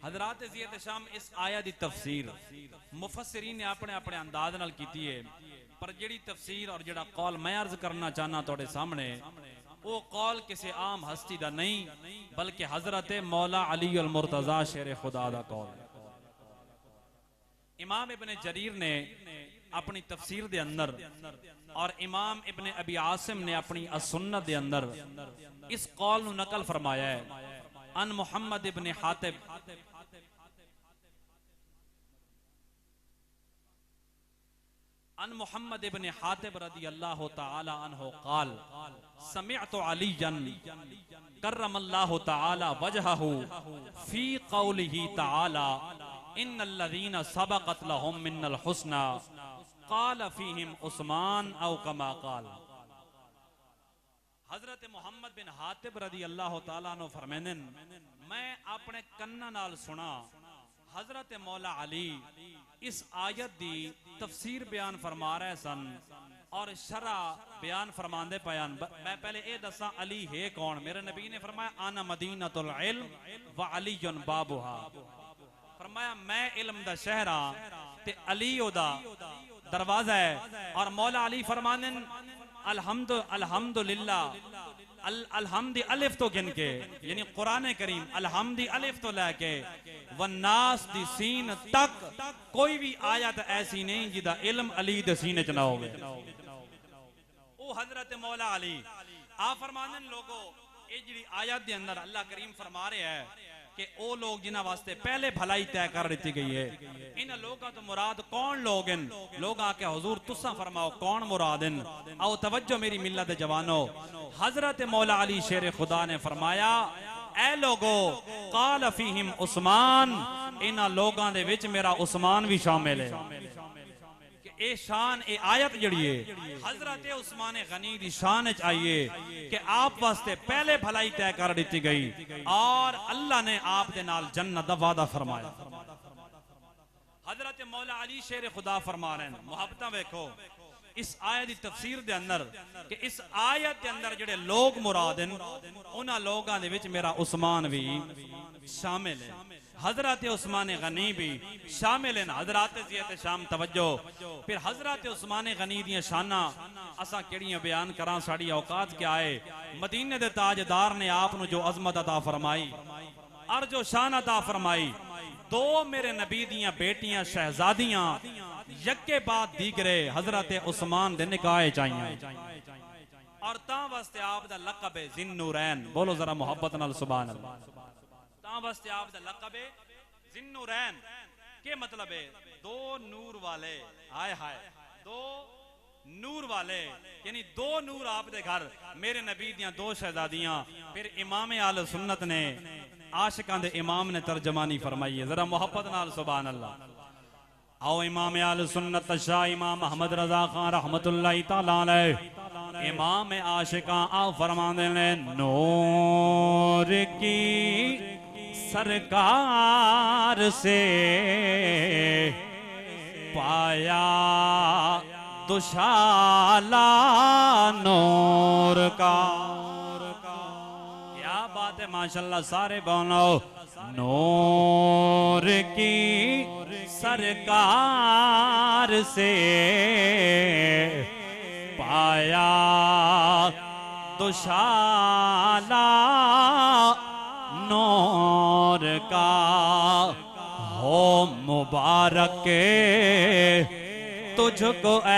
हजरात ज़ियत शाम इस आयत दी तफसीर मुफस्सिरीन ने अपने अपने अंदाज नाल कीती है, पर जिहड़ी तफसीर और जिहड़ा कौल मैं अर्ज करना चाहना तुहाडे सामने वो कौल किसी आम हस्ती दा नहीं बल्कि हजरत मौला अली अल मुर्तजा शेर खुदा दा कौल। इमाम इब्ने जरीर ने अपनी तफसीर दे अंदर और इमाम इब्ने अबी आसिम ने अपनी असुन्नत दे अंदर इस कौल नु नकल फरमाया है। अन मुहम्मद इब्ने हातिब अन मुहम्मद इब्ने हातिब रदियल्लाहु तआला अन्हु क़ाल समिअतु अलीयन करमल्लाहु तआला वजहहु फी क़ौलिही तआला इन्नल्लज़ीना सबक़त लहुम मिन्नल हुस्ना क़ाल फ़ीहिम उस्मान औ कमा क़ाल। हजरत मुहम्मद बिन हातिब रदियल्लाहु तआला अन्हु फरमांदन, मैं अपने कन्ना नाल सुना हजरत मौला अली इस आयत दी तफसीर बयान फरमा रहे सन और शरा बयान फरमांदे पयान। मैं पहले ये दसा अली है कौन। मेरे नबी ने फरमाया आना मदीनतुल इल्म व अलीयुन बाबुहा। फरमाया मैं इल्म दा शहर हां ते अली ओदा दरवाजा है। और मौला अली फरमांदन अल्हम्दुलिल्लाह अलहम्द अलिफ तो गिन के यानी कुरान करीम अलहम्द अलिफ तो लेके वन्नास दी सीन तक कोई भी आयत ऐसी नहीं जिदा इल्म अली दे सीने च ना होवे। ओ हजरत मौला अली आ फरमानन लोगो ये जिहड़ी आयत दे अंदर अल्लाह करीम फरमा रहे है कि ओ लोग जिन्हां वास्ते पहले भलाई तय कर दी गई है। इन लोगों तो मुराद कौन लोग हैं? लोग आके हुजूर तुसा फरमाओ कौन मुराद हैं? आओ तवज्जो मेरी मिल्लत जवानो। हजरत मौला अली शेर खुदा ने फरमाया ए लोगो क़ाल फ़ीहिम उस्मान, इन्हां लोगां दे विच मेरा उस्मान भी शामिल है। ए शान ए आयत जड़ी है हजरत उस्मान गनी दी शान च आई है कि आप वास्ते पहले भलाई तय कर दी गई और अल्लाह ने आप दे नाल जन्नत दा वादा फरमाया। हजरत मौला अली शेर खुदा फरमा रहे हैं, मुहब्बतां वेखो इस आयत की तफसीर दे अंदर कि इस आयत के अंदर जिहड़े लोग मुराद हैं उन्हां लोगां दे विच मेरा उस्मान भी शामिल है, हजरत उस्मान गनी भी शामिल हैं। हजरत ज़ियत शाम तवज्जो। फिर हजरत उस्मान गनी दी शाना असा केड़ियां बयान करां, साड़ी औकात क्या है। मदीने दे ताजदार ने आप नु जो अजमत अता फरमाई और जो शान अता फरमाई, दो मेरे नबी दियां बेटियां शहजादियां यके बाद दीगरे हजरत उस्मान दे निकाह चाहिए और ता वास्ते आप दा लक़ब है ज़िन्नूरैन। बोलो जरा मोहब्बत नाल सुभान अल्लाह। ता वास्ते आप दा लक़ब है ज़िन्नूरैन। के मतलब है? दो नूर वाले। हाय हाय, दो नूर वाले यानी दो नूर आप दे घर मेरे नबी दियां दो शहजादियां। फिर इमाम आल सुन्नत ने आशिकां दे इमाम ने तर्जमानी फरमाई है। जरा मोहब्बत नाल सुभान अल्लाह। आओ इमाम आल सुन्नत शाह इमाम अहमद रजा खान रहमतुल्लाहि तआला अलैह इमाम आशिकां आओ फरमाते हैं, नूर की सरकार से पाया दुशाला नूर का। क्या बात है माशाल्लाह, सारे बोलो नूर की सरकार से पाया दुशाला नूर का। हो मुबारक तुझको ऐ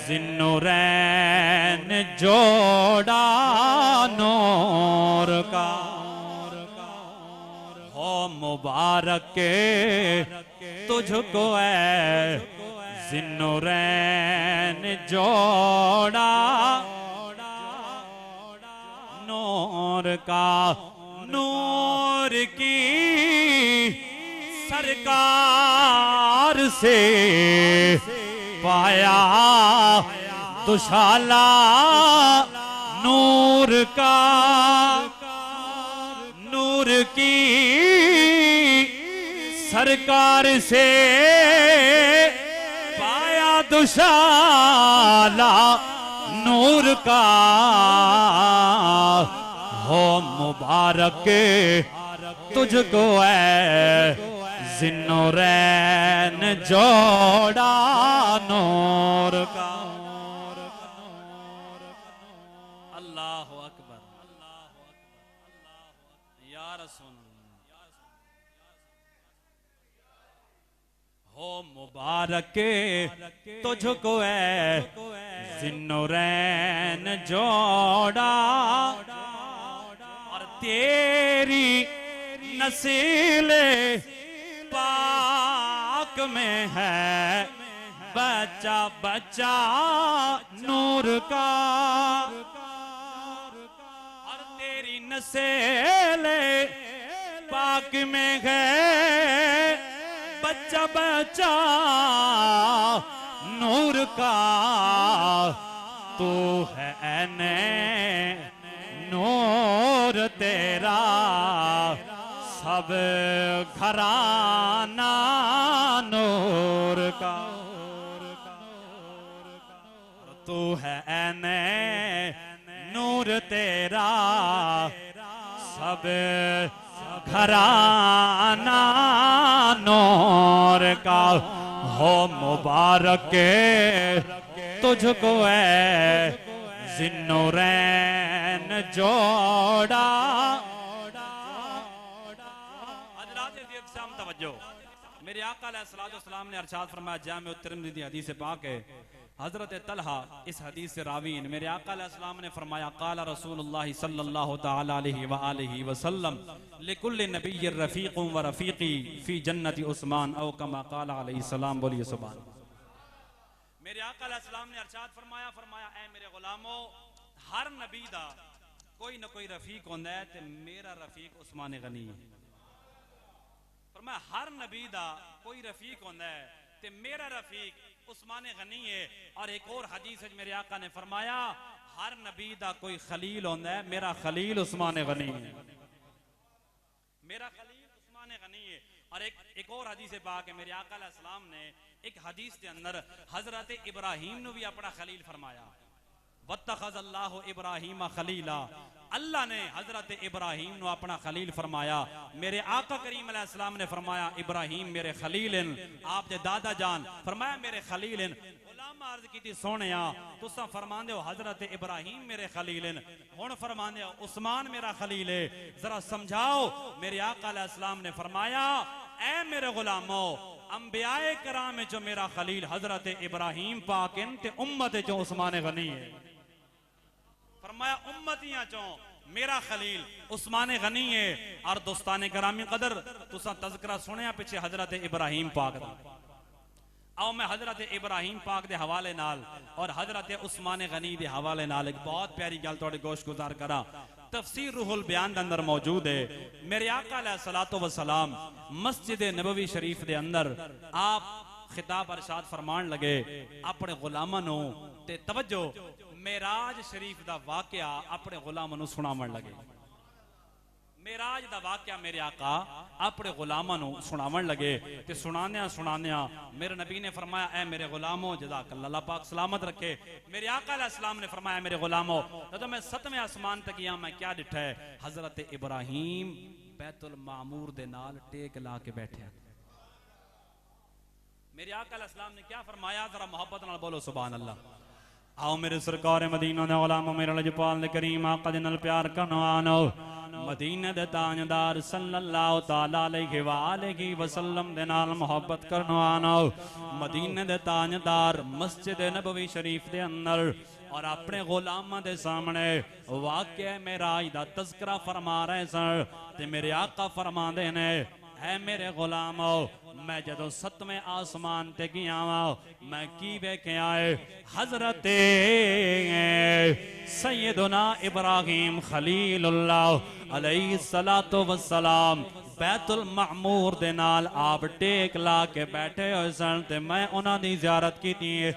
ज़िन्नूरैन जोड़ा नूर का। हो मुबारक तुझको ऐ ज़िन्नूरैन जोड़ा नूर का। नूर की सरकार से पाया दुशाला नूर का। नूर की सरकार से पाया दुशाला नूर का। हो मुबारक तुझको है ज़िन्नुरैन जोड़ा नूर का। अल्लाह अकबर या रसूल हो मुबारक तुझको है ज़िन्नुरैन जोड़ा और तेरी नसीले पाक में है बच्चा बच्चा नूर का। और तेरी नसीले पाक में है बच्चा बच्चा नूर का। तू है ऐने नूर तेरा सब घराना नूर का। तू है ऐने नूर तेरा सब घराना नूर का। हो मुबारक तुझको है ज़िन्नुरैन जोड़ा। मेरे आका अलैहिस्सलाम ने अरशाद फरमाया, जामे तिरमिज़ी हदीस पाक है, हजरत तलहा इस हदीस से रावीन मेरे आका अलैहिस्सलाम ने फरमाया, क़ाला रसूलुल्लाह सल्लल्लाहु तआला अलैहि वसल्लम लिकुल्लि नबिय्यिर रफ़ीक़ुन व रफ़ीक़ी फ़ी जन्नति उस्मान औ कमा क़ाला अलैहिस्सलाम। बोलिए सुभान। मेरे आका अलैहिस्सलाम ने अरशाद फरमाया, ऐ मेरे गुलामो, हर नबी दा कोई ना कोई रफ़ीक होंदा है ते मेरा रफ़ीक उस्मान गनी है। फरमाया हर नबी दा कोई रफ़ीक होंदा है ते मेरा रफ़ीक उस्मान गनी है। और एक और हदीस में मेरे आका ने फरमाया, हर नबी दा कोई खलील होंदा है, मेरा खलील उस्मान गनी है। मेरा खलील उस्मान गनी है। और एक और हदीस पाक है, मेरे आका अलैहिस्सलाम ने एक हदीस के अंदर हजरत इब्राहीम ने भी अपना खलील फरमाया। वत्तखज़ल्लाहु इब्राहीम खलीला, अल्लाह ने हजरत इब्राहीम ने अपना खलील फरमाया। मेरे आका करीम अलैहिस्सलाम ने फरमाया, इब्राहीम मेरे खलीलन, आप दे दादा जान फरमाया मेरे खलीलन। गुलाम अर्ज की थी, सोनिया तुसा फरमांदे हो हजरत इब्राहीम मेरे खलीलन, हुण फरमांदे हो उस्मान मेरा खलील है, जरा समझाओ। मेरे आका अलैहिस्सलाम ने फरमाया, ऐ मेरे गुलामो, अंबियाए कराम जो मेरा खलील हजरत इब्राहीम पाक ते उम्मत जो उस्मान गनी है। फरमाया उम्मतियां चो मेरा खलील उस्मान गनी है। और दोस्ताने करामी कदर तुसा तज़किरा सुनिया पिछे हजरत इब्राहीम पाक दा। आओ मैं हजरत इब्राहीम पाक दे हवाले नाल और हजरत उस्मान गनी दे हवाले नाल एक बहुत प्यारी गल तुहाडे गोश गुजार करा। तफसीर रूहुल बयान के अंदर मौजूद है। मेरे आका अलैहिस्सलातु वस्सलाम मस्जिद नबवी शरीफ के अंदर आप खिताब अरशाद फरमान लगे अपने गुलामां नूं ते तवज्जो मेराज शरीफ दा वाकया अपने गुलामां नूं सुनावन लगे। मेराज दा वाकया मेरे आका अपने गुलामां नूं सुनावन लगे ते सुनानिया मेरे नबी ने फरमाया, ऐ मेरे गुलामो जज़ाकल्लाह, अल्लाह पाक सलामत रखे। मेरे आका अलैहिस्सलाम ने फरमाया, मेरे गुलामो जब मैं 7वें आसमान तक गया मैं क्या डिठा है, हजरत इब्राहीम बैतुल मामूर दे नाल टेक ला के बैठे। मेरे आका अलैहिस्सलाम ने क्या फरमाया, जरा मोहब्बत नाल बोलो सुभान अल्लाह। आओ मेरे सरकार मदीना दे गुलामो, मेरे लजपाल दे करीम आका दे नाल प्यार करनो आनो। मदीने दे ताजदार सल्लल्लाहु तआला अलैहि वसल्लम दे नाल मोहब्बत करनो आनो। मदीने दे ताजदार मस्जिद नबवी शरीफ दे अंदर और अपने गुलामां दे सामने वाकया मेराज दा तज़किरा फरमा रहे सन ते मेरे आका फरमांदे ने, है मेरे गुलामो मैं जदों 7वें आसमान ते गया मैं की वेख्या है, हजरत सैयदना इब्राहीम खलीलुल्लाह अलैहिस्सलातु वस्सलाम बैतुल मामूर दे नाल आप टेक ला के बैठे होए सन ते मैं उन्हां दी ज़ियारत कीती है।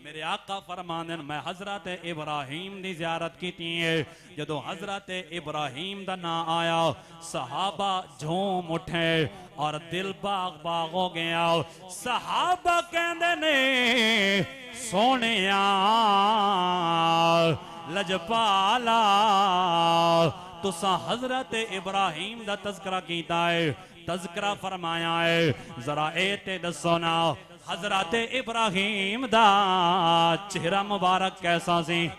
मेरे आका फरमांदे मैं हजरत इब्राहीम दी ज़ियारत कीती है। जदों हजरत इब्राहीम दा नाम आया सहाबा झूम उठे और दिल बाग बाग हो गया। सहाबा कहंदे ने, सोनिया लजपाला तुसा हजरत इब्राहिम दा तज़किरा कीता है, तज़किरा फरमाया है, जरा ए ते दसो ना हजरत इब्राहिम दा चेहरा मुबारक कैसा सी?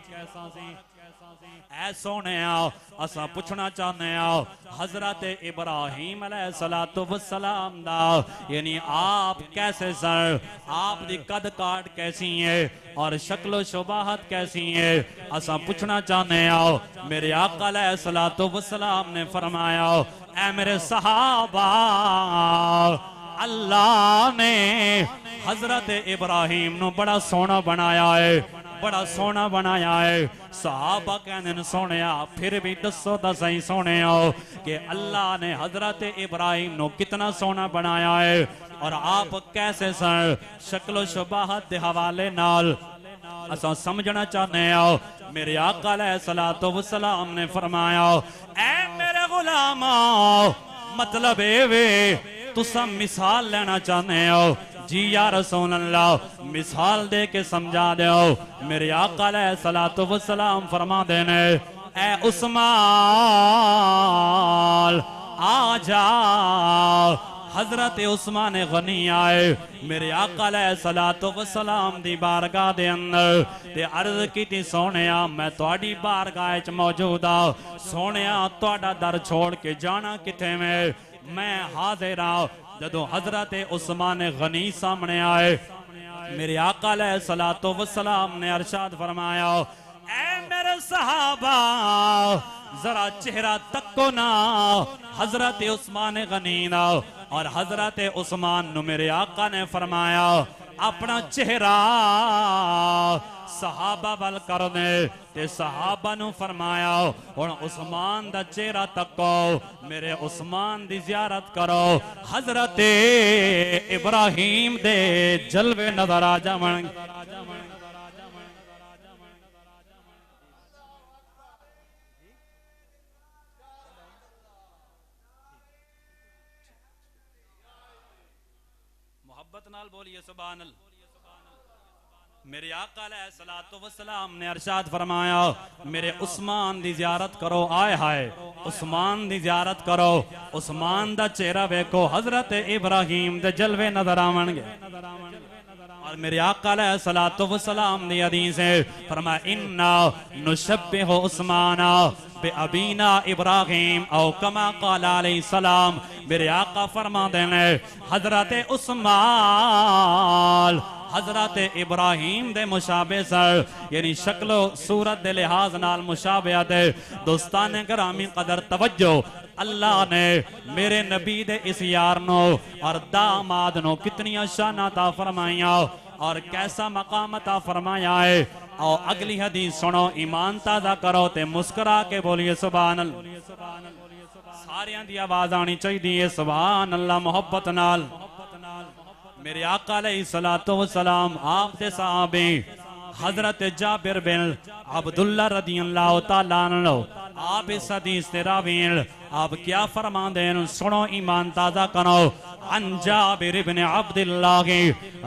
ऐ सोने असा पूछना चाहते हजरत इब्राहिम अलैहिस्सलातु वस्सलाम दा यानी आप कैसे सर, आप दी कद काट कैसी है और शक्लो शुबाहत कैसी है? असा पूछना चाहते मेरे आका अलैहिस्सलातु वस्सलाम ने फरमाया, ऐ मेरे सहाबा, अल्लाह ने हजरत इब्राहिम नु बड़ा सोना बनाया है, बड़ा सोना बनाया है। सहाबा कहने सोने फिर भी दसो तो सही सोने कि अल्लाह ने हजरत इब्राहिम नु कितना सोना बनाया है और आप कैसे सर? शक्लो शुबाहत के हवाले नाल असा समझना चाहते मेरे आका अलैहिस्सलातु वस्सलाम ने फरमाया, ऐ मेरे गुलाम, मतलब ए वे तुसा मिसाल लेना चाहते हो जी या रसूल अल्लाह, मिसाल दे के समझा दो। मेरे आका अलैहिस्सलातु वस्सलाम फरमा देने, ऐ उस्मान आ जा। हजरत उस्मान गनी आए मेरे आका अलैहिस्सलातु वस्सलाम दी बारगाह दे अंदर ते अर्ज कीती, सोनिया मैं तुहाडी बारगाह च मौजूद आ, सोनिया तुहाडा दर छोड़ के जाना किथे मैं हाजिर आ। जदों हजरत उस्मान गनी सामने आए मेरे आका अलैहिस्सलातु वस्सलाम ने अरशाद फरमाया, ऐ मेरे सहाबा जरा चेहरा तको ना हजरत उस्मान गनी ना। और हजरत उस्मान नु मेरे आका ने फरमाया, अपना चेहरा सहाबा वल कर दे ते सहाबा नु फरमाया, हुण उस्मान दा चेहरा तको, मेरे उस्मान दी जियारत करो, हजरत इब्राहिम दे जलवे नजर आ जावन। मोहब्बत नाल बोलिए सुभान अल्लाह। मेरे आका अलैहिस्सलातु वस्सलाम ने अरशाद फरमाया, मेरे उस्मान दी जियारत करो। आए हाय उस्मान दी जियारत करो, उस्मान दा चेहरा वेखो, हजरत इब्राहिम दे जलवे नजर आवणगे। और मेरे आका अलैहिस्सलातु वस्सलाम दी हदीस है, फरमाया, इन्ना नुशब्बिहु उस्माना बे अबीना इब्राहिम औ कमा क़ाल अलैहिस्सलाम। मेरे आका फरमा देने, हजरत उस्मान हजरत इब्राहिम दे मुशाबे सर, यानी शक्लो सूरत दे लिहाज नाल मुशाबहत है। दोस्तान गिरामी कदर तवज्जो, अल्लाह ने मेरे नबी दे इस यार नो और दामाद नो कितनी शाना ता फरमाइया और कैसा मकाम ता फरमाया है। और अगली हदीस सुनो, ईमान ताजा करो ते मुस्कुरा के बोलिए सुभान अल्लाह। सारियां दी आवाज आनी चाहिए सुभान अल्लाह मोहब्बत नाल। मेरे आका अलैहिस्सलातु वस्सलाम आप दे सहाबे हजरत जाबिर बिन अब्दुल्लाह रदियल्लाहु ताला अन्हु आप इस हदीस ते रावीन आप क्या फरमाते हैं सुनो, ईमान ताजा करो। अन जाबिर इब्न अब्दुल्लाह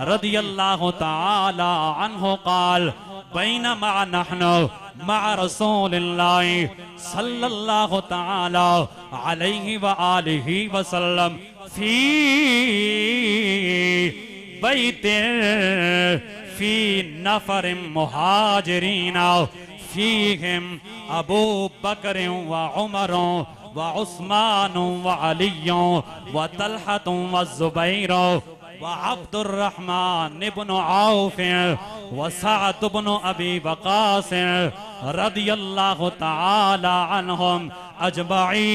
रदियल्लाहु ताला अन्हु क़ाल बैनमा नहनु मअ रसूलिल्लाह सल्लल्लाहु ताला अलैहि व आलिहि वसल्लम फी बैतिन फी नफरिन मुहाजिरीना फीहिम अबू बकर व उमर व उस्मान व अली व तलहत व जुबैर व अब्दुर्रहमान इब्न औफ व सअद इब्न अबी वक़ास रदियल्लाहु ताला अन्हुम अजमईन।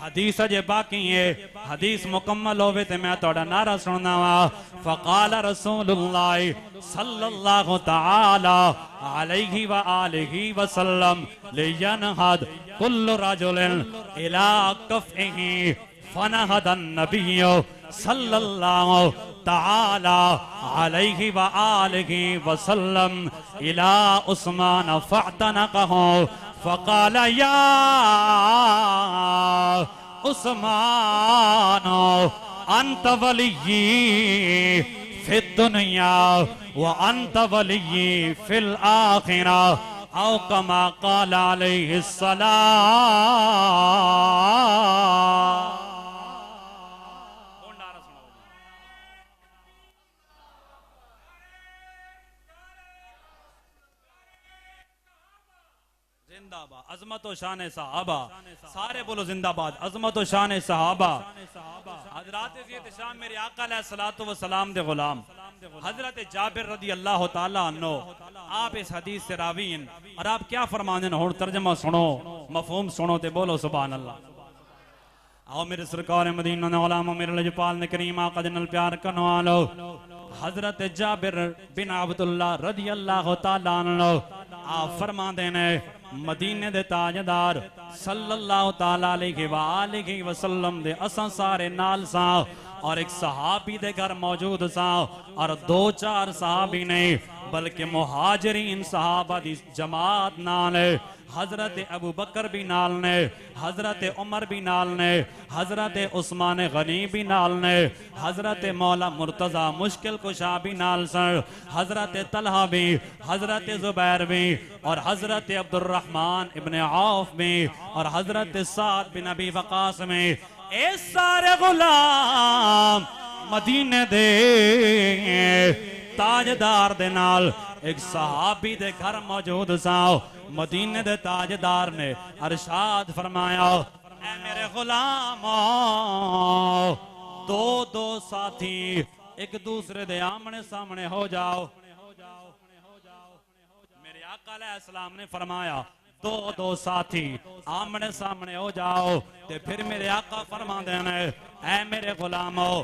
हदीस अजे बाकी है, हदीस मुकम्मल होवे ते मैं तोड़ा नारा सुनना वा। फ़क़ाल रसूलुल्लाह सल्लल्लाहु ताला अलैहि व आलिहि वसल्लम लियनहद कुल्लु रजुलिन इला कफ़इही फनहद अन्नबिय्यु सल्लल्लाहु ताला अलैहि व आलिहि वसल्लम इला उस्मान फ़अतनक़हु फ़क़ाल या उस्मान अंत वलिय्यी फिद दुनिया व अंत वली फिल आखिरा औ कमा क़ाल अलैहिस्सलाम। जिंदाबाद अजमत व शान सहाबा, सारे बोलो जिंदाबाद अजमत व शान सहाबा। हजरत ज़ियद शाम मेरे आका अलैहिस्सलातु व सलाम दे गुलाम हजरत जाबिर रदी अल्लाह तआला अन्हो, आप इस हदीस से रावी हैं और आप क्या फरमाने हो, तर्जमा सुनो, मफहूम सुनो ते बोलो सुभान अल्लाह। आओ मेरे सरकार मदीना ने औलाम मेरे लजपाल ने करीम आका दे नाल प्यार करने वालो हजरत जाबिर बिन अब्दुल्लाह रदी अल्लाह तआला अन्हो आप फरमाते ने मदीने दे ताजदार सल्लल्लाहु तआला अलैहि वसल्लम दे असां सारे नाल सा और एक सहाबी दे घर मौजूद सा और दो चार सहाबी नहीं बल्कि मुहाजिरीन सहाबा दी जमात नाल हजरत अबू बकर भी नाल ने, हजरत उमर भी नाल ने, हजरत उस्मान गनी भी नाल ने, हजरत मौला मुर्तजा मुश्किल कुशा भी नाल सर, हजरत तलहा भी, हजरत जुबैर भी और हजरत अब्दुर्रहमान इब्ने औफ भी और हजरत साद बिन अबी वकास में ए सारे गुलाम मदीने दे ताजदार दे नाल एक सहाबी दे घर मौजूद सा। मदीने दे ताजदार ने अरशाद फरमाया ऐ मेरे गुलामों, दो दो साथी एक दूसरे दे आमने सामने हो जाओ। मेरे आका अलैहिस्सलाम ने फरमाया दो दो साथी आमने सामने हो जाओ। ते फिर मेरे आका फरमाते हैं ऐ मेरे गुलामों,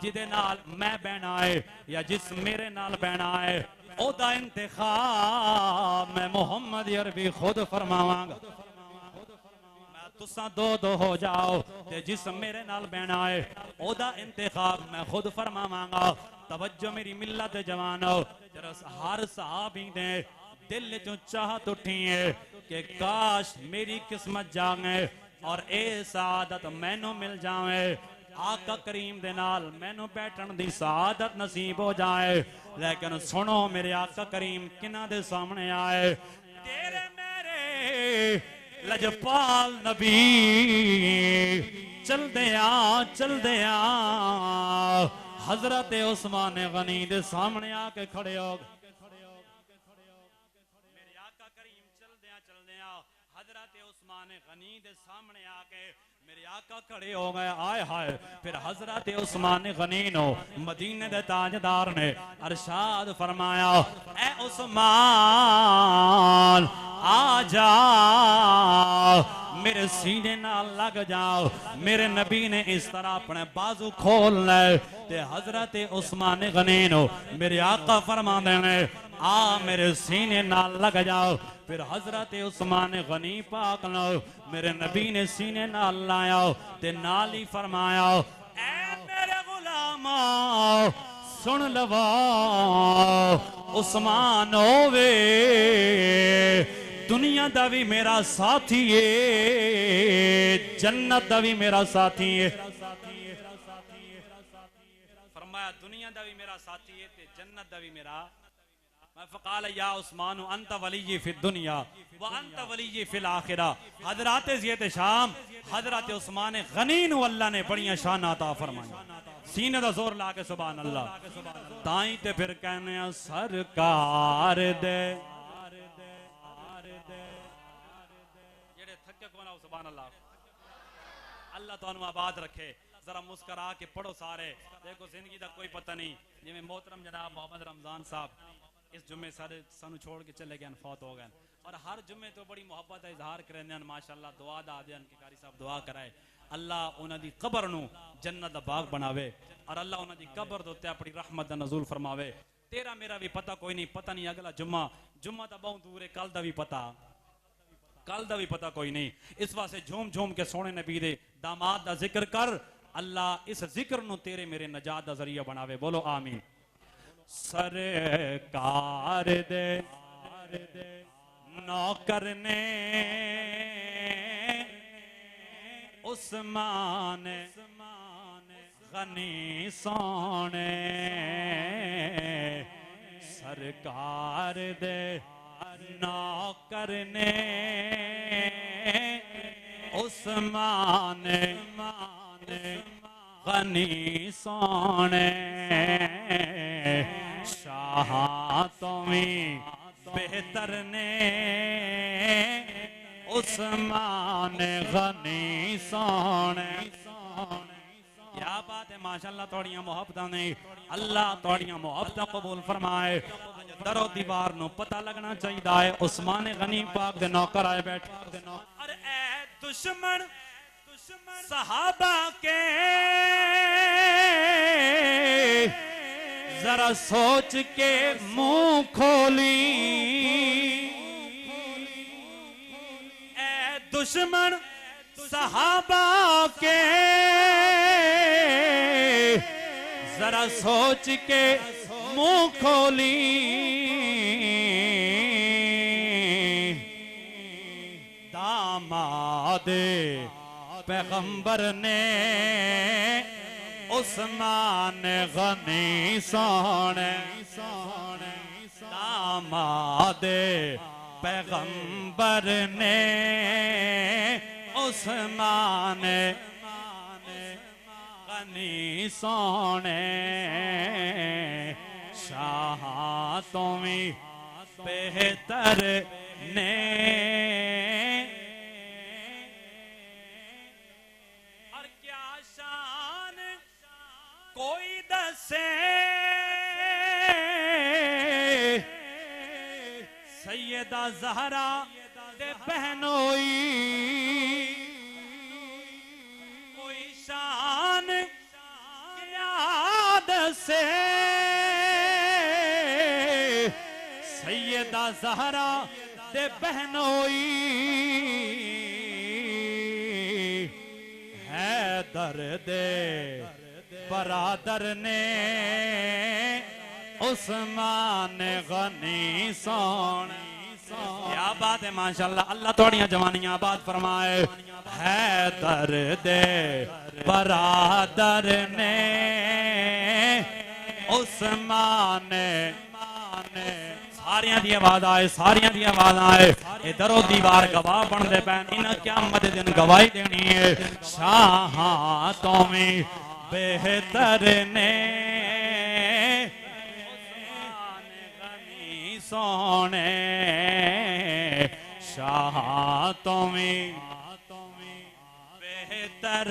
जिदे नाल मैं बहना है या जिस मेरे नाल बहना है ओदा इंतखाब मैं मोहम्मद अरबी खुद फरमावांगा। तुसा दो दो हो जाओ ते जिस मेरे नाल बहना है ओदा इंतखाब मैं खुद फरमावांगा। तवज्जो मेरी मिल्लत जवानो, हर सहाबी ने दिल चो चाहत उठी है कि काश मेरी किस्मत जागे और ए सादत मैनू मिल जाए, आका करीम दे नाल मैनू बैठन दी सादत नसीब हो जाए। लेकिन सुनो मेरे आका करीम किना दे सामने आए, तेरे मेरे लजपाल नबी चल दे हजरत उस्मान गनी दे सामने आके खड़े हो गए। मेरे आका करीम चल दे हजरत उस्मान गनी दे सामने आके मेरे आका खड़े हो गए। आए हाय फिर हजरत उस्मान गनी नो मदीने दे ताजदार ने अरशाद फरमाया ए उस्मान आ जाओ, मेरे सीने नाल लग जाओ। मेरे नबी ने इस तरह अपने बाजू खोल ले ते हजरत उस्मान गनी नो मेरे आका फरमाते ने आ मेरे सीने नाल लग जाओ। फिर हजरत उस्मान गनी पाक नो मेरे नबी ने सीने नाल लाया ते नाल ही फरमाया ऐ मेरे गुलामों सुन लवा, उस्मान होवे दुनिया दा भी मेरा साथी है, जन्नत दा भी मेरा साथी है। फरमाया दुनिया दा भी मेरा साथी है ते जन्नत दा भी मेरा। फ़क़ाल या उस्मान अंत वली फिद दुनिया व अंत वली फिल आखिरा। हजरत ज़ियद शाम हजरत उस्मान गनी नू अल्लाह ने बड़ियां शान अता फरमाई। सीने दा जोर ला के सुभान अल्लाह। ताई ते फिर कहने सरकार दे जेड़े थके को ना सुभान अल्लाह। अल्लाह तुहानू आबाद रखे। जरा मुस्करा के पढ़ो सारे। देखो जिंदगी दा कोई पता नहीं, जिवें मोहतरम जनाब मोहम्मद रमजान साहब इस जुम्मे सारे सानू छोड़ के चले गए, फौत हो गए और हर जुम्मे तो बड़ी मोहब्बत का इजहार करें माशाअल्लाह। दुआ दा आदन कि कारी साहब दुआ कराए अल्लाह उन्हां दी कब्र नू जन्नत दा बाग बनावे और अल्लाह उन्हां दी कब्र दे उत्ते अपनी रहमत दा नज़ूल फरमावे। तेरा मेरा भी पता कोई नहीं, पता नहीं अगला जुम्मा तो बहुत दूर है, कल दा भी पता कोई नहीं। इस वास्ते झूम झूम के सोने नबी दे दामाद दा जिक्र कर। अल्लाह इस जिक्र नू तेरे मेरे नजात दा जरिया बनावे। बोलो आमीन। सरकार दे नौकर ने उस्मान गनी सोने सरकार दे नौकर ने उस्मान गनी सोने शाह तुम्हें बेहतर ने उस्मान गनी सोने। क्या बात है माशाअल्लाह, थोड़ियां मोहब्बतां ने अल्लाह थोड़ियां मोहब्बतां कबूल फरमाए। दरो दीवार नो पता लगना चाहिए है उस्मान गनी पाक दे नौकर आए बैठे। अरे ए दुश्मन सहाबा के जरा सोच के मुंह खोली, ए दुश्मन सहाबा के जरा सोच के मुंह खोली। दामादे पैगंबर ने उस्मान गनी सोने दामादे पैगंबर ने उस्मान गनी सोने शाह तुम्हें बेहतर ने। और क्या शान कोई दसे सैयदा ज़हरा दे बहनोई, कोई शान याद से सैयदा ज़हरा दे बहनोई। है दर्द बरादर ने उस्मान गनी सोने। क्या बात है माशाअल्लाह, अल्लाह थोड़ियां जवानियां आबाद फरमाए। है दर्द बरादर ने उस्मान सारियां दी आवाज आए, सारियां दी आवाज आए। इधरों दीवार गवाह बनते पैन, इन्हें क़यामत दिन गवाही देनी है। शाह तुम्हें बेहतर ने गनी सोने शाह तुम्हें बेहतर।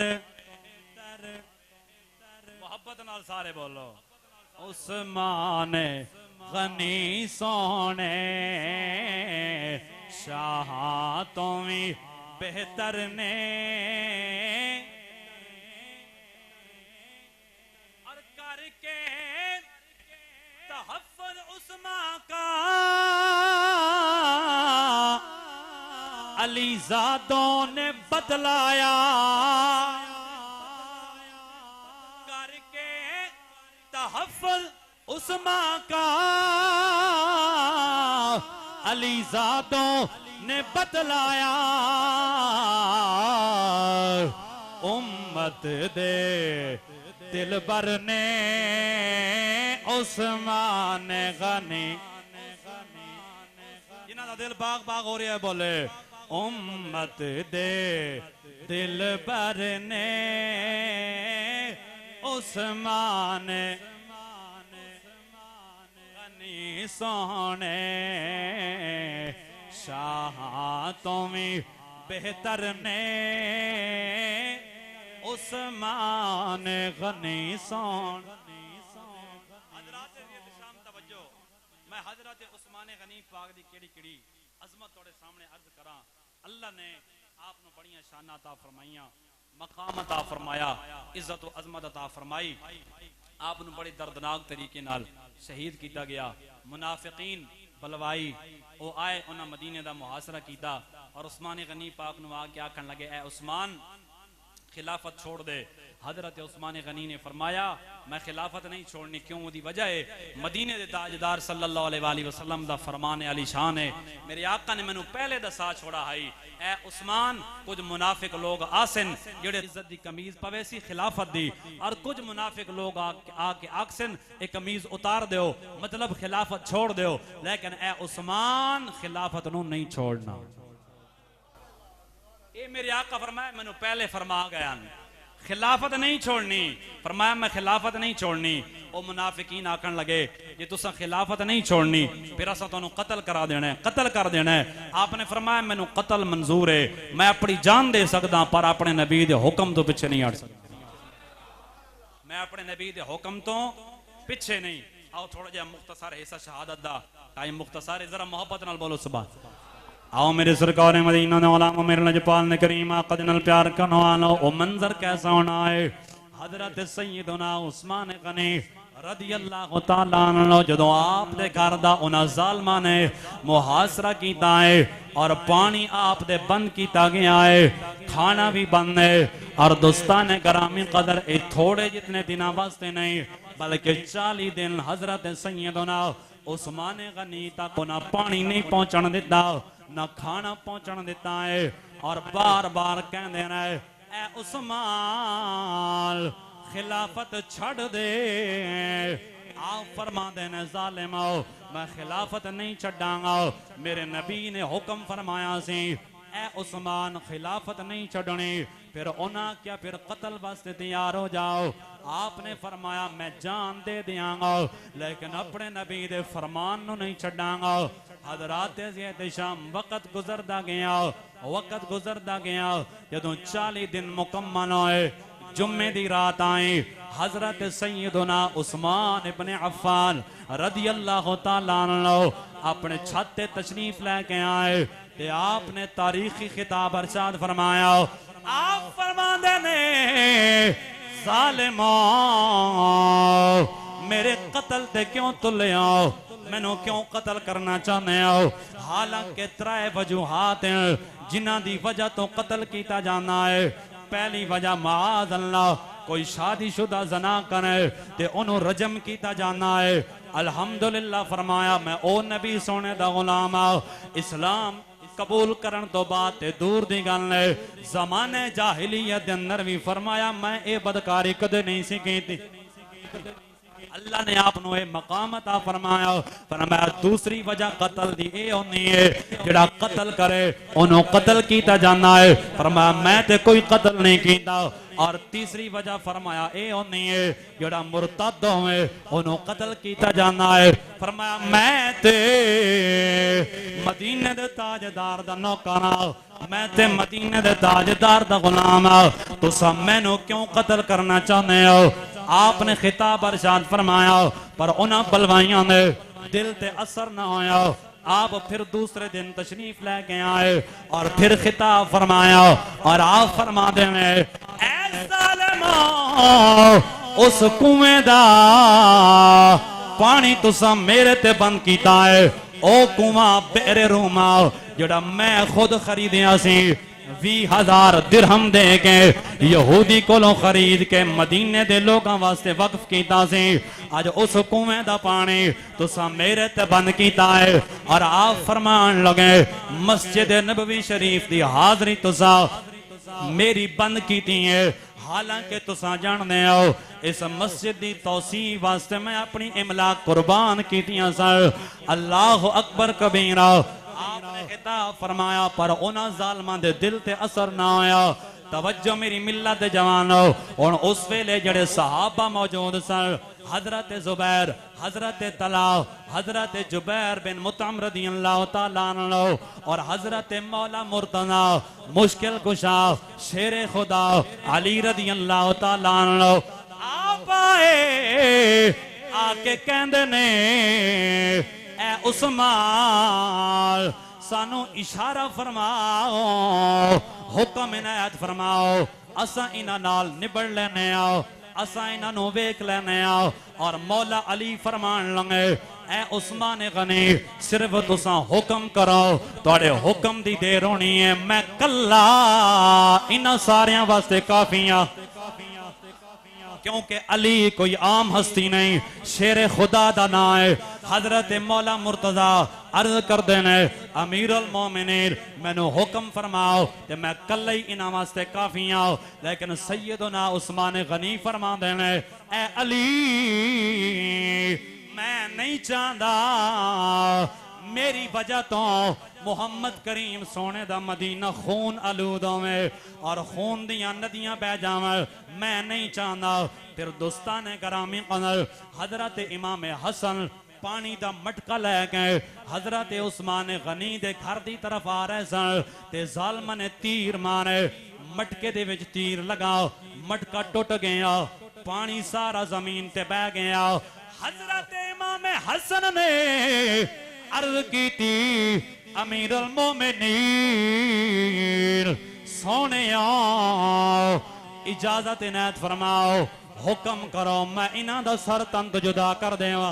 मोहब्बत नाल सारे बोलो उस्मान गनी सोने शाह तुम्हें बेहतर ने। और करके तहफ़्फ़ुज़ उस्मान का अली ज़ादों ने बतलाया, करके तहफ़्फ़ुज़ उस्मान का अली ज़ादों ने बतलाया। उम्मत दे दिलबर ने उस्मान गनी, जिन्हां दा दिल बाग बाग हो रहा है बोले उम्मत दे दिलबर ने उस्मान गनी सोने शाह तुम्हें बेहतर ने उस्मान गनी सोने। मैं हजरत उस्मान गनी पाक दी केड़ी अजमत तोड़े सामने अर्ज करा। अल्लाह ने आपने बड़ियां शाना अता फरमाइया, मकाम अता फरमाया, इज्जत व अजमत अता फरमाई। आपने बड़े दर्दनाक तरीके नाल शहीद किया गया। मुनाफिकीन बलवाई वो आए, उन्हें मदीने का मुहासरा किया और उस्मान गनी पाक नू आके आखन लगे, ए उस्मान खिलाफत छोड़ दे। हजरत उस्मान गनी ने फरमाया मैं खिलाफत नहीं छोड़नी, क्यों? उदी वजह है मदीने दे ताजदार सल्लल्लाहु अलैहि वसल्लम दा फरमान अली शान है, मेरे आका ने मैनू पहले दसा छोड़ा है, ए उस्मान कुछ मुनाफिक लोग आसन जेड़े इज्जत दी कमीज पवे सी खिलाफत दी, और कुछ मुनाफिक लोग आके आखसन ए कमीज उतार दो, मतलब खिलाफत छोड़ दो, लेकिन ए उस्मान खिलाफत नू नहीं छोड़ना। ये मेरे आका फरमाया मैनू पहले फरमा गया खिलाफत नहीं छोड़नी, फरमाया मैं खिलाफत नहीं छोड़नी। ओ मुनाफिकीन आकन लगे जे तुसा खिलाफत नहीं छोड़नी फिर असा तुहानू कत्ल करा देना है, कत्ल कर देना है। आपने फरमाया मैनू कत्ल मंजूर है, मैं अपनी जान दे सकदा पर अपने नबी दे हुक्म तो पिछे नहीं हट सकदा, मैं अपने नबी दे हुक्म तो पिछे नहीं। आओ थोड़ा जिहा मुख्तसर हिस्सा शहादत दा टाइम मुख्तसर है, जरा मोहब्बत नाल बोलो सुभान। आओ मेरे सरकार मदीना ने औलामा मेरे लजपाल ने करीम आका दे नाल प्यार करन वालो, ओ मंजर कैसा होना है। हजरत सैयदना उस्मान गनी रदी अल्लाह तआला अन्हु जदों आप दे घर दा उन्हां जालमां ने मुहासरा कीता है और पानी आप दे बंद कीता गया है, खाना भी बंद है, और दोस्तान करामी कदर ए थोड़े जितने दिना वास्ते नहीं बल्कि 40 दिन हजरत सैयदना उस्मान गनी तक ना पानी नहीं पहुंचन दिता, ना खाना पहुंचन दिता है, और बार बार कहते रहे ए उस्मान खिलाफत छड़ दे। आप फरमा देने जालिम मैं खिलाफत नहीं छड़ांगा, मेरे नबी ने हुक्म फरमाया सी ए उस्मान खिलाफत नहीं छड़नी, फिर उन्हें क्या फिर कत्ल वास्ते तैयार हो जाओ। आपने फरमाया मैं जान दे दियांगा लेकिन अपने नबी दे फरमान नु नहीं छड़ांगा। हजरात शाम वक्त गुजरदा गया, वक्त गुजरदा गया, जदों 40 दिन मुकम्मल होए जुम्मे दी रात आए हजरत सैयदना उस्मान इब्ने अफ्फान रदी अल्लाह तआला अन्हु अपने छत ते तशरीफ लेके आए ते आपने तारीखी खिताब अरशाद फरमाया। आप फरमांदे ने जालिमो मेरे कत्ल ते क्यों तुले आओ, मैनू क्यों कत्ल करना चाहते हो? हालांकि 3 वजूहात जिन्हां दी वजह तो कत्ल किया जाना है। पहली वजह माज अल्लाह कोई शादीशुदा जना करे ते उन्होंने रजम किया जाना है। अल्हम्दुलिल्लाह फरमाया मैं ओ नबी सोने दा गुलाम आ, इस्लाम कबूल करन तो बाद ते दूर दी गल है, जमाने जाहिलियत दे अंदर भी फरमाया मैं ए बदकारी कदे नहीं सी कीती। अल्लाह ने आपनों ये मकाम अता फरमाया। फरमाया दूसरी वजह कत्ल दी ए होनी है जेड़ा कत्ल करे उन्हों कत्ल किया जाना है। फरमाया मैं ते कोई कत्ल नहीं कीता। और तीसरी वजह फरमाया ए होनी है जेड़ा मुरतद होवे उन्हों कत्ल किया जाना है। फरमाया मैं ते मदीने दे ताजदार दा नौकर हां, मैं ते मदीने दे ताजदार दा गुलाम हां, तुसा मैनू क्यों कत्ल करना चाहते हो? आपने खिताब अरशाद फरमाया पर उन्हां बलवाइयां ने दिल ते असर ना होया। आप फिर दूसरे दिन तशरीफ लेके आए और फिर खिताब फरमाया और आप फरमा देने उस कुएं दा पानी तुसा मेरे ते बंद कीता है। ओ कुआं बेरे रूमा जेड़ा मैं खुद खरीदिया सी 20,000 दिरहम दे के यहूदी कोलों खरीद के मदीने दे लोगों वास्ते वक्फ कीता सी। अज उस कुएं दा पानी तुसा मेरे ते बंद कीता है। और आप फरमान लगे मस्जिद नबवी शरीफ दी हाजरी तुसा मेरी बंद कीती है। हालांकि तुसा जानते हो इस मस्जिद दी तौसी वास्ते मैं अपनी इमला कुर्बान कीतियां सर। अल्लाह अकबर कबीरा। आपने खिताब फरमाया पर उन्हां जालमां दे दिल ते असर ना आया। तवज्जो मेरी मिल्लत जवानो। और उस वेले जड़े सहाबा मौजूद सन हजरत जुबैर, हजरत तला, हजरत जुबैर बिन मुतअम रदियल्लाहु तआला अन्हु और हजरत मौला मुर्तजा मुश्किल कुशा शेरे खुदा अली रदियल्लाहु तआला अन्हु आप आए आके कहंदे ने ए उस्मान सानू इशारा फरमाओ, हुक्म इनायत फरमाओ, असा इन्हां नाल निबड़ लेने आओ। असा इन्हों वेख लेने और मौला अली फरमान लगे ए उस्मान गनी सिर्फ तुसा हुक्म करो तुहाडे हुक्म दी देर होनी है मैं कल्ला इन्हां सारियां वास्ते काफी हां क्योंकि अली कोई आम हस्ती नहीं शेरे खुदा दा नाम है हजरत मौला मुर्तजा अर्ज करते हैं अमीर उल मोमिनीन मैनू हुक्म फरमाओ ते मैं कल ही इन्हां वास्ते काफी आओ लेकिन सैयदना उस्मान गनी फरमाते हैं ए अली मैं नहीं चाहता मेरी वजह तो मुहम्मद करीम सोने दा मदीना खून आलूद होवे और खून दियां नदियां बह जावन मैं नहीं चाहता फिर दोस्तान करामी कदर हजरत इमाम हसन पानी दा मटका लैके हजरत उस्मान गनी दे घर दी तरफ आ रहे सन ते जालम ने तीर मारे मटके दे विच तीर लगा मटका टुट गया पानी सारा जमीन ते बह गया हजरत इमाम हसन ने अर्ज की थी अमीर उल मोमिनीन सोने इजाजत इनायत फरमाओ हुक्म करो मैं इन्हां दा सर तंत जुदा कर देवा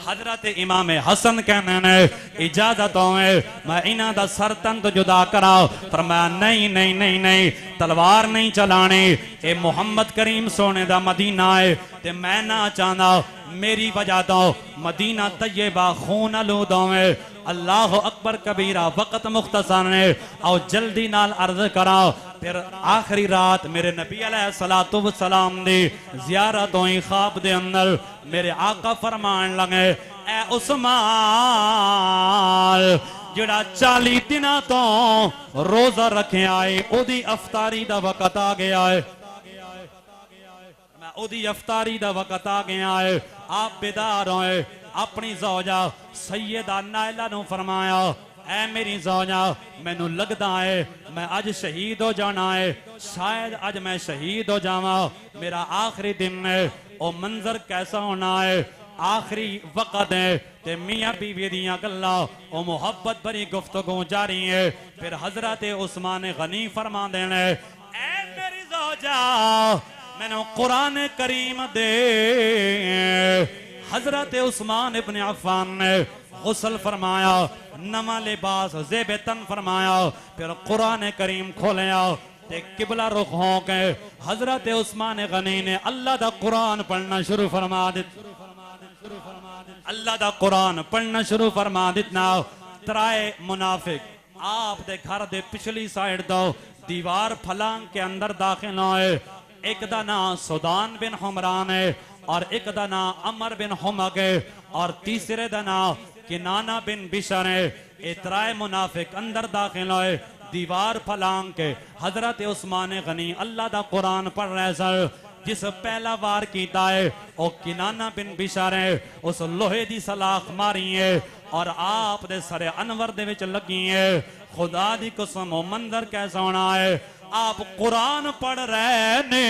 हजरत इमाम हसन कहने ने इजाजत होवे मैं इन्हां दा सर तंत जुदा कराओ फरमाया नहीं नहीं नहीं नहीं तलवार नहीं चलानी ए मुहम्मद करीम सोने दा मदीना है ते मैं ना चाहना मेरी वजह तो मदीना तैयबा खून आलूद होवे अल्लाह अकबर कबीरा वक्त मुख्तसर ने और जल्दी नाल अर्ज कराओ फिर आखिरी रात मेरे नबी अलैहिस्सलातु वस्सलाम दी ज़ियारत होई ख्वाब दे अंदर मेरे आका फरमान लगे ए उस्मान जिहड़ा 40 दिनां तो रोजा रखे आए ओदी अफ्तारी दा वक्त आ गया है मैं ओदी अफ्तारी दा वक्त आ गया है आप बेदार होए अपनी ज़ौजा सैयदा नायला नू फरमाया ऐ मेरी ज़ौजा मैनू लगदा है मैं अज शहीद हो जाना है शायद अज मैं शहीद हो जावा मेरा आखिरी दिन है ओ मंजर कैसा होना है आखिरी वक्त है ते मियां बीवी दियां गल्लां ओ मुहब्बत भरी गुफ्तगू जारी है फिर हजरत उस्मान गनी फरमा देने ऐ मेरी ज़ौजा मैनू कुरान करीम दे हजरत उस्मान इब्न अफ़्फ़ान ने गुस्ल फरमाया नवा लिबास ज़ेब तन फरमाया फिर कुरान करीम खोलिया ते किबला रुख हो के हजरत उस्मान गनी ने अल्लाह दा कुरान पढ़ना शुरू फरमा दिता अल्लाह दा कुरान पढ़ना शुरू फरमा दिता त्राए मुनाफिक आप दे घर दे पिछली साइड दो दीवार फलांग के अंदर दाखिल होए एक दा नाम सुदान बिन हमरान है और एक दा नाम अमर बिन हमक है और तीसरे दा नाम किनाना बिन बिशर है इतराए मुनाफिक अंदर दाखिल होए दीवार फलांग के हजरत उस्मान गनी अल्लाह दा कुरान पढ़ रहे सर जिस पहला वार कीता है ओ किनाना बिन बिशर है उस लोहे दी सलाख मारी है और आप दे सरे अनवर दे विच लगी है खुदा दी कसम ओ मंजर कैसा होना है आप कुरान पढ़ रहे ने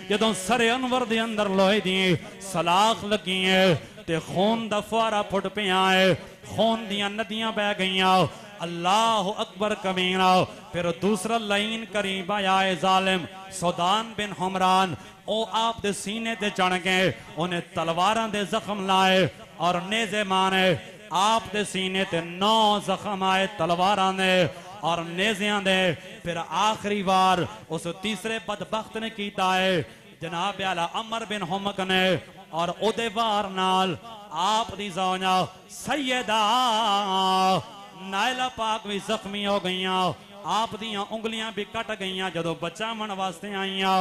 जदों सरे अनवर दे अंदर लोहे दी सलाख लगी है ते खून दा फुआरा फुट पिया है खून दियां नदियां बह गईयां अल्लाह अकबर कमीना फिर दूसरा लाइन करीब आया है जालिम सुदान बिन हमरान ओ आप दे सीने ते चढ़ गए उन्हें तलवारां दे जख्म लाए और नेज़े मारे आप दे सीने ते 9 जख्म आए तलवारां ने और नेज़ियां दे फिर आखिरी बार उस तीसरे बदबख्त ने कीता है जनाब आला अमर बिन हमक ने और ओदे वार नाल आप दी ज़ौजा सैयदा नायला पाक भी जख्मी हो गईयां आप दियां उंगलियां भी कट गईयां जदों बचावन वास्ते आईयां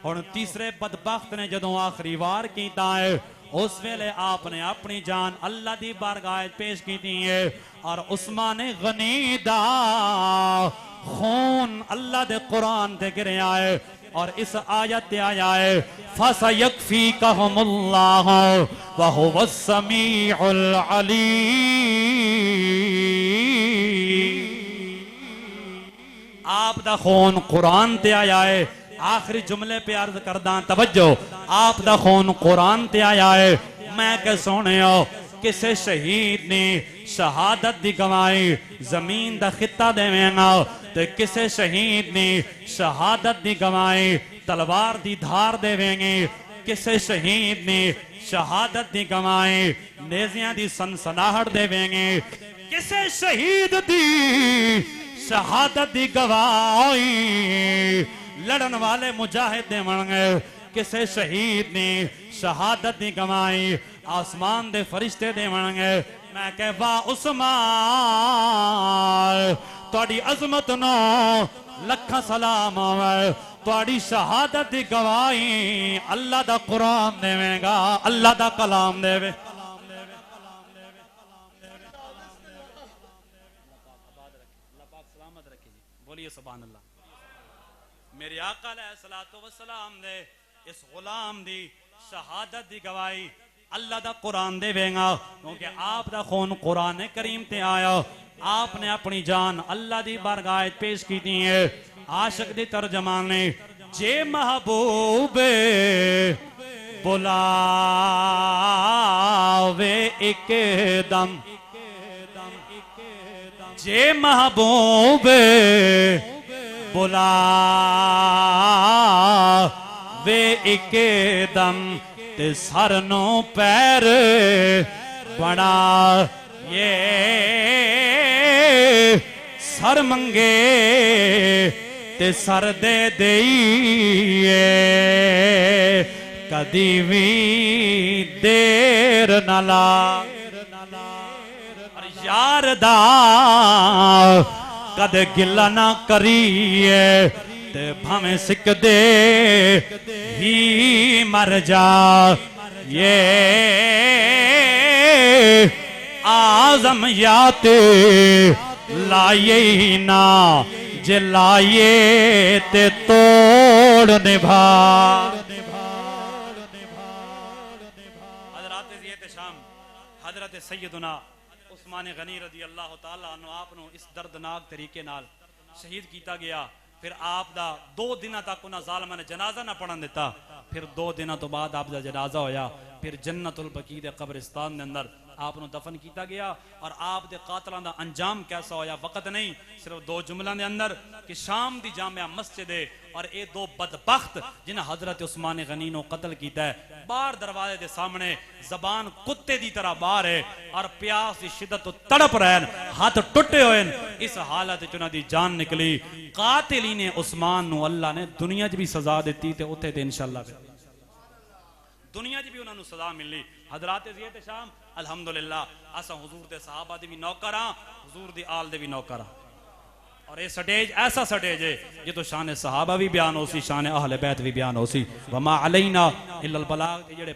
और तीसरे बदबख्त ने जदों आखिरी वार कीता है उस वेले आपने अपनी जान अल्लाह दी बारगाह पेश की है और उस्मान गनी दा खून अल्लाह दे कुरान ते गिरया है और इस आयत आया है फसयकफीकहुमुल्लाह व हुवस समीउल अलीम आप दा खून कुरान ते आया है आखिरी जुमले पे अर्ज करदा तवज्जो आप दा खून कुरान ते आया है मैं कह सोने किसे शहीद ने शहादत दी गवाई जमीन दा खिता देवेगा ते किसे शहीद ने शहादत दी गवाई तलवार दी धार देवेंगे किसे शहीद ने शहादत दी गवाए नेजियां दी सनसनाहट देवेंगे किसे शहीद दी शहादत दी गवाई लड़न वाले मुजाहिद देवंगे किसे शहीद ने शहादत दी गवाई आसमान दे फरिश्ते देवंगे मैं कह वाह उस्मान तुहाडी अजमत नो लखा सलाम आवे तुहाडी शहादत दी गवाही अल्लाह दा कुरान देवेगा अल्लाह दा कलाम देवे बोलिए सुभान अल्लाह मेरे आका अलैहिस्सलातु वस्सलाम दे इस गुलाम दी शहादत दी गवाही अल्लाह दा कुरान देवेगा क्योंकि आप दा खून कुरान करीम ते आया आपने अपनी जान अल्लाह दी बारगाह पेश की दी है आशिक दी तर्जमान ने जे महबूब बुलावे एक दम जे महबूब बुलावे एक दम ते सर नो पैर बड़ा ये सर मंगे ते सर दे देइए कदी भी देर न ला यार दा कद गिला ना करिए ते भावें सिक दे ही मर जा ये आजम याते लाए ना जे लाए ते तोड़ निभा हजरत शाम हजरत सैयदना उस्मान गनी रदी अल्लाह तआला अन्हु आपनु इस दर्दनाक तरीके नाल शहीद किया गया फिर आप दा 2 दिन तक उन्हां ज़ालिमां ने जनाजा ना पढ़न दिता फिर 2 दिन तो बाद आप दा जनाजा होया फिर जन्नतुल बकी दे कब्रिस्तान दे अंदर आपनु दफन किया गया और आप दे कातलां दा अंजाम कैसा होया वक्त नहीं सिर्फ 2 जुमलों दे अंदर कि शाम दी जामिया मस्जिद है और ये 2 बदबख्त जिन्हें हजरत उस्मान गनी नो कत्ल किया है बाहर दरवाजे के सामने जबान कुत्ते की तरह बाहर है और प्यास की शिद्दत तो तड़प रहे हाथ टुटे हुए इस हालत दी जान निकली कातिली ने उस्मान नु अल्लाह ने दुनिया च भी सजा दी ते उत्थे ते इंशाअल्लाह दुनिया च भी उन्होंने सजा मिली हजरात ज़ियत शाम अल्हम्दुलिल्लाह असा हुजूर दे सहाबा दे भी नौकर हां हुजूर दी आल दे भी नौकर हां और ये स्टेज ऐसा स्टेज है जो तो शान सहाबा भी बयान हो सी शान अहले बैत भी बयान हो सी वमा अलैना इल्लल बलाग जेड़े